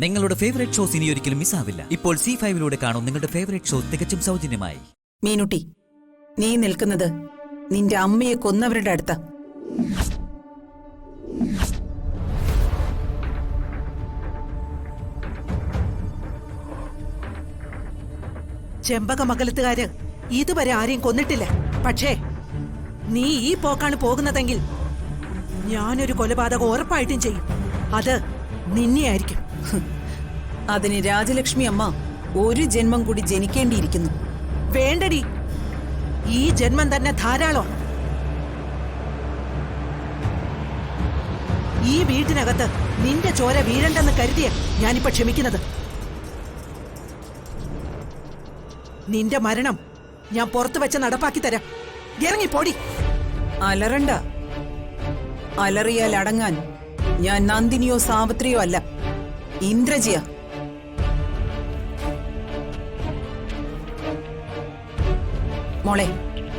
നിങ്ങളുടെ favourite shows ഇനി ഒരിക്കലും മിസ്സാവില്ല. ഇപ്പോൾ C5 കാണും നിങ്ങളുടെ ഫേവറേറ്റ് ഷോ തികച്ചും സൗജന്യമായി. മീനുട്ടി, നീ നിൽക്കുന്നത് നിന്റെ അമ്മയെ കൊന്നവരുടെ അടുത്ത. ചെമ്പകമംഗലത്തുകാര് ഇതുവരെ ആരെയും കൊന്നിട്ടില്ല. പക്ഷേ നീ ഈ പോക്കാണ് പോകുന്നതെങ്കിൽ ഞാനൊരു കൊലപാതകം ഉറപ്പായിട്ടും ചെയ്യും. അത് നിന്നെയായിരിക്കും. അതിന് രാജലക്ഷ്മി അമ്മ ഒരു ജന്മം കൂടി ജനിക്കേണ്ടിയിരിക്കുന്നു. വേണ്ടടി, ഈ ജന്മം തന്നെ ധാരാളം. ഈ വീട്ടിനകത്ത് നിന്റെ ചോര വീഴണ്ടെന്ന് കരുതിയ ഞാനിപ്പോ ക്ഷമിക്കുന്നത്. നിന്റെ മരണം ഞാൻ പുറത്തു വെച്ച് നടപ്പാക്കി തരാം. ഇറങ്ങിപ്പോടി. അലറണ്ട. അലറിയാൽ അടങ്ങാൻ ഞാൻ നന്ദിനിയോ സാവിത്രിയോ അല്ല, ഇന്ദ്രജിയ. മോളെ,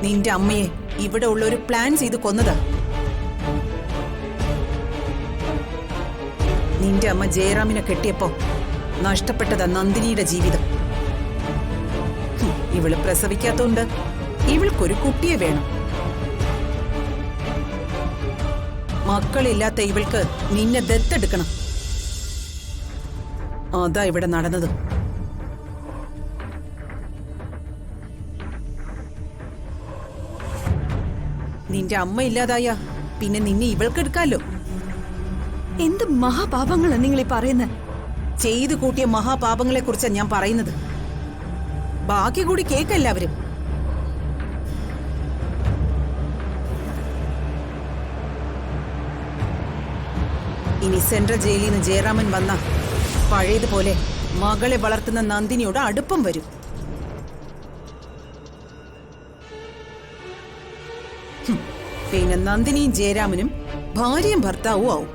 നിന്റെ അമ്മയെ ഇവിടെ ഉള്ള ഒരു പ്ലാൻ ചെയ്ത് കൊന്നതാ. നിന്റെ അമ്മ ജയറാമിനെ കെട്ടിയപ്പോ നഷ്ടപ്പെട്ടതാ നന്ദിനിയുടെ ജീവിതം. ഇവള് പ്രസവിക്കാത്തോണ്ട് ഇവൾക്കൊരു കുട്ടിയെ വേണം. മക്കളില്ലാത്ത ഇവൾക്ക് നിന്നെ ദത്തെടുക്കണം. അതാ ഇവിടെ നടന്നത്. നിന്റെ അമ്മ ഇല്ലാതായ പിന്നെ നിന്നെ ഇവൾക്കെടുക്കാലോ. എന്ത് മഹാപാപങ്ങളാ നിങ്ങൾ ഈ പറയുന്നത്? ചെയ്തു കൂട്ടിയ മഹാപാപങ്ങളെ കുറിച്ചാ ഞാൻ പറയുന്നത്. ബാക്കി കൂടി കേൾക്കെല്ലാവരും. ഇനി സെൻട്രൽ ജയിലിൽ നിന്ന് ജയറാമൻ വന്ന പഴയതുപോലെ മകളെ വളർത്തുന്ന നന്ദിനിയോട് അടുപ്പം വരും. പിന്നെ നന്ദിനിയും ജയരാമനും ഭാര്യയും ഭർത്താവും ആവും.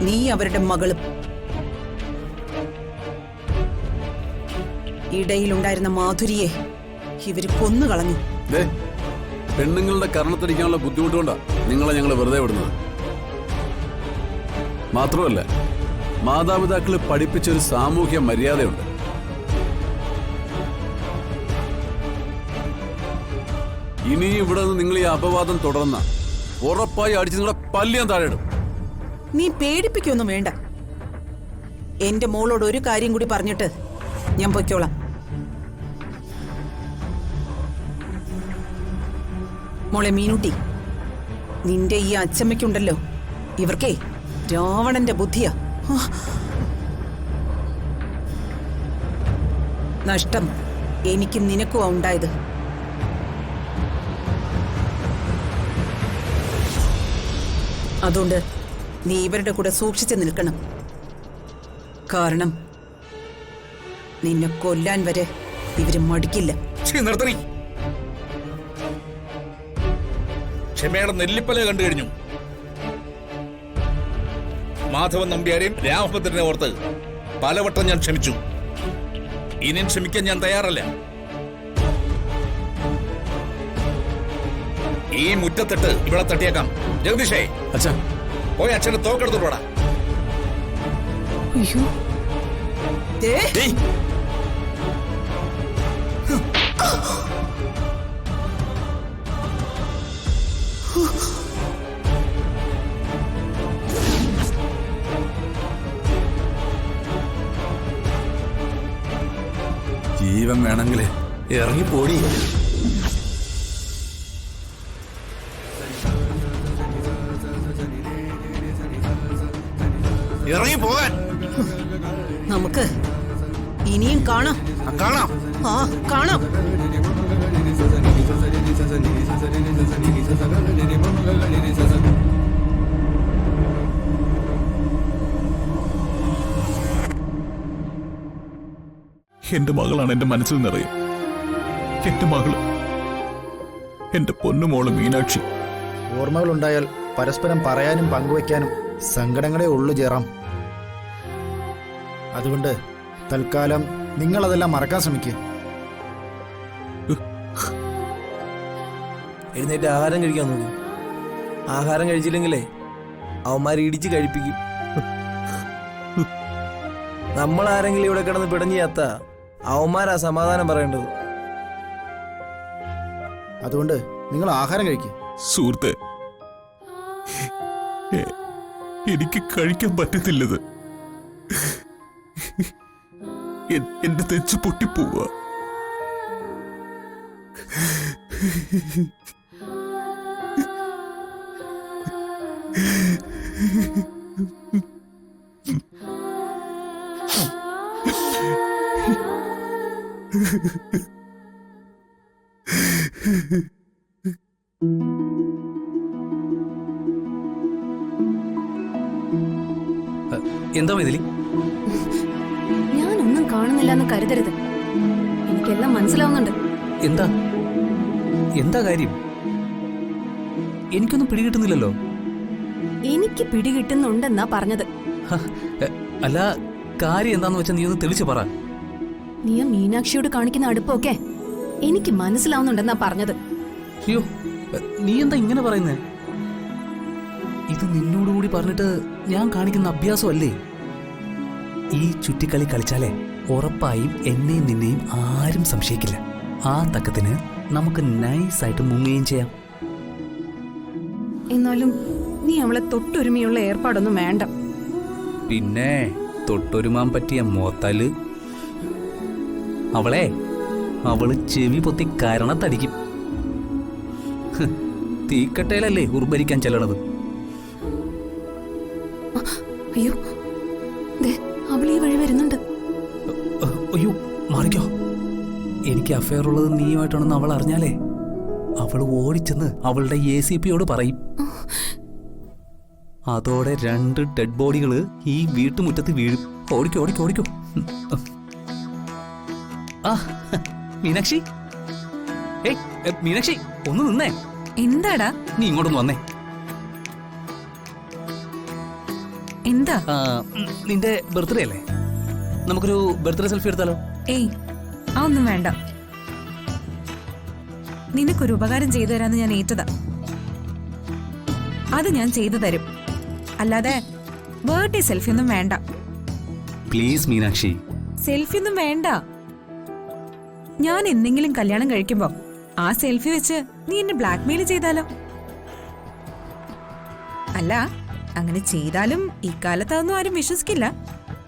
നീ അവരുടെ മകളും. ഇടയിലുണ്ടായിരുന്ന മാധുരിയെ ഇവര് കൊന്നുകളഞ്ഞു. പെണ്ണുങ്ങളുടെ കർണത്തടിക്കാനുള്ള ബുദ്ധിമുട്ടുകൊണ്ടാ ഞങ്ങളെ വെറുതെ വിടുന്നത്. മാത്രമല്ല, മാതാപിതാക്കളെ പഠിപ്പിച്ചൊരു സാമൂഹ്യ മര്യാദയുണ്ട്. ഇനിയും ഇവിടെ നിന്ന് നിങ്ങൾ ഈ അപവാദം തുടർന്ന ഉറപ്പായി അടിച്ച് നിങ്ങളെ പല്ലിയാൻ താഴെയിടും. നീ പേടിപ്പിക്കൊന്നും വേണ്ട. എന്റെ മോളോട് ഒരു കാര്യം കൂടി പറഞ്ഞിട്ട് ഞാൻ പൊയ്ക്കോളാം. മോളെ മീനുട്ടി, നിന്റെ ഈ അച്ചമ്മയ്ക്കുണ്ടല്ലോ, ഇവർക്കേ രാവണന്റെ ബുദ്ധിയാ. നഷ്ടം എനിക്കും നിനക്കുവാ ഉണ്ടായത്. അതുകൊണ്ട് നീ ഇവരുടെ കൂടെ സൂക്ഷിച്ചു നിൽക്കണം. കാരണം നിന്നെ കൊല്ലാൻ വരെ ഇവര് മടിക്കില്ല. ക്ഷമയുടെ നെല്ലിപ്പല കണ്ടു കഴിഞ്ഞു. മാധവൻ നമ്പ്യാരെയും രാമഭദ്രനെ ഓർത്ത് പലവട്ടം ഞാൻ ക്ഷമിച്ചു. ഇനിയും ക്ഷമിക്കാൻ ഞാൻ തയ്യാറല്ല. ഈ മുറ്റത്തിട്ട് ഇവിടെ തട്ടിയേക്കാം. ജഗദീഷേ, അച്ഛാ, പോയി അച്ഛനെ തോക്കെടുത്തോടാ. അയ്യോ, ജീവൻ വേണമെങ്കിൽ ഇറങ്ങിപ്പോടി. ഇറങ്ങിപ്പോകാൻ നമുക്ക് ഇനിയും കാണാം. കാണാം. ആ, കാണാം. എന്റെ മകളാണ് എന്റെ മനസ്സിൽ നിറയും. എന്റെ മകള്, എന്റെ പൊന്നുമോള് മീനാക്ഷി. ഓർമ്മകളുണ്ടായാൽ പരസ്പരം പറയാനും പങ്കുവയ്ക്കാനും സങ്കടങ്ങളേ ഉള്ളു ജയറാം. അതുകൊണ്ട് തൽക്കാലം നിങ്ങളതെല്ലാം മറക്കാൻ ശ്രമിക്കുക. എഴുന്നേറ്റ് ആഹാരം കഴിക്കാൻ നോക്കൂ. ആഹാരം കഴിച്ചില്ലെങ്കിലേ അവന്മാർ ഇടിച്ച് കഴിപ്പിക്കും. നമ്മൾ ആരെങ്കിലും ഇവിടെ കിടന്ന് പിടഞ്ഞു ചത്ത അവന്മാരാ സമാധാനം പറയേണ്ടത്. അതുകൊണ്ട് നിങ്ങൾ ആഹാരം കഴിക്കുക. സുഹൃത്തെ, എനിക്ക് കഴിക്കാൻ പറ്റുന്നില്ലത്. എന്റെ തെച്ച് പൊട്ടിപ്പോവുക. എന്താ ഇതിൽ? ഞാനൊന്നും കാണുന്നില്ല എന്ന് കരുതരുത്. എനിക്കെല്ലാം മനസ്സിലാവുന്നുണ്ട്. എന്താ എന്താ കാര്യം? എനിക്കൊന്നും പിടികിട്ടുന്നില്ലല്ലോ. എനിക്ക് പിടികിട്ടുന്നുണ്ടെന്നാ പറഞ്ഞത്. അല്ല, കാര്യം എന്താന്ന് വെച്ചാൽ നീ ഒന്ന് തെളിച്ച് പറ. നീ ആ മീനാക്ഷിയോട് കാണിക്കുന്ന അടുപ്പൊക്കെ എനിക്ക് മനസ്സിലാവുന്നുണ്ടെന്നാ പറഞ്ഞത്. അയ്യോ, നീ എന്താ ഇങ്ങനെ പറയുന്നേ? ഇത് നിന്നോടുകൂടി പറഞ്ഞിട്ട് ഞാൻ കാണിക്കുന്ന അഭ്യാസമല്ലേ? ഈ ചുറ്റിക്കളി കളിച്ചാലേ ഉറപ്പായും എന്നെയും നിന്നെയും ആരും സംശയിക്കില്ല. ആ തക്കത്തിന് നമുക്ക് നൈസായിട്ട് മുങ്ങുകയും ചെയ്യാം. എന്നാലും നീ അവളെ തൊട്ടൊരുമയുള്ള ഏർപ്പാടൊന്നും വേണ്ട. പിന്നെ തൊട്ടൊരുമാൻ പറ്റിയ മോത്തല് അവള് ചെവി പൊത്തി കരണത്തടിക്കും. തീക്കട്ടയിലല്ലേ ഉർബരിക്കാൻ ചെല്ലണത്. അയ്യോ, അവൾ ഈ വഴി വരുന്നുണ്ട്. അയ്യോ, മാറിക്കോ. എനിക്ക് അഫയർ ഉള്ളത് നീയുമായിട്ടാണെന്ന് അവൾ അറിഞ്ഞാലേ അവൾ ഓടിച്ചെന്ന് അവളുടെ ACPയോട് പറയും. അതോടെ 2 ഡെഡ് ബോഡികള് ഈ വീട്ടുമുറ്റത്ത് വീഴും. ഓടിക്കോ ഓടിക്കോ ഓടിക്കോ. ആ മീനാക്ഷി, മീനാക്ഷി ഒന്ന് നിന്നേ. എന്താടാ? നീ ഇങ്ങോട്ടൊന്ന് വന്നേ. എന്താ? നിന്റെ ബർത്ത്ഡേ അല്ലേ? നമുക്കൊരു ബർത്ത്ഡേ സെൽഫി എടുത്താലോ? ഏയ്, അതൊന്നും വേണ്ട. നിനക്കൊരു ഉപകാരം ചെയ്തു തരാന്ന് ഞാൻ ഏറ്റതാ. അത് ഞാൻ ചെയ്തു തരും. അല്ലാതെ ബർത്ത്ഡേ സെൽഫി ഒന്നും വേണ്ട. പ്ലീസ് മീനാക്ഷി. സെൽഫി ഒന്നും വേണ്ട. ഞാൻ എന്തെങ്കിലും കല്യാണം കഴിക്കുമ്പോ ആ സെൽഫി വെച്ച് നീ എന്നെ ബ്ലാക്ക്മെയിൽ ചെയ്താലോ? അല്ല, അങ്ങനെ ചെയ്താലും ഇക്കാലത്ത് അതൊന്നും ആരും വിശ്വസിക്കില്ല.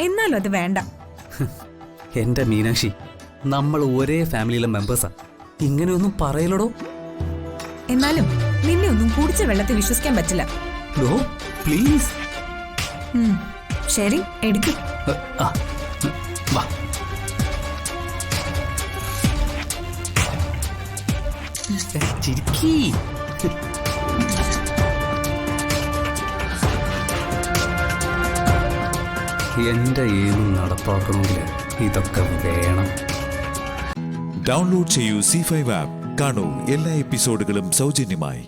എന്നാലും അത് വേണ്ട. എന്റെ മീനാക്ഷി, നമ്മൾ ഒരേ ഫാമിലിയിലെ മെമ്പേഴ്സാ. ഇങ്ങനെയൊന്നും പറയലടോ. എന്നാലും നിന്നെ ഒന്നും കുടിച്ച വെള്ളത്തിൽ വിശ്വസിക്കാൻ പറ്റില്ല. പ്ലീസ്. ശരി, എടുക്കും. വാ. ചിരിക്കി. എന്റെ ഏതും നടപ്പാക്കണമെങ്കിൽ ഇതൊക്കെ വേണം. ഡൗൺലോഡ് ചെയ്യൂ C5 ആപ്പ്. കാണൂ എല്ലാ എപ്പിസോഡുകളും സൗജന്യമായി.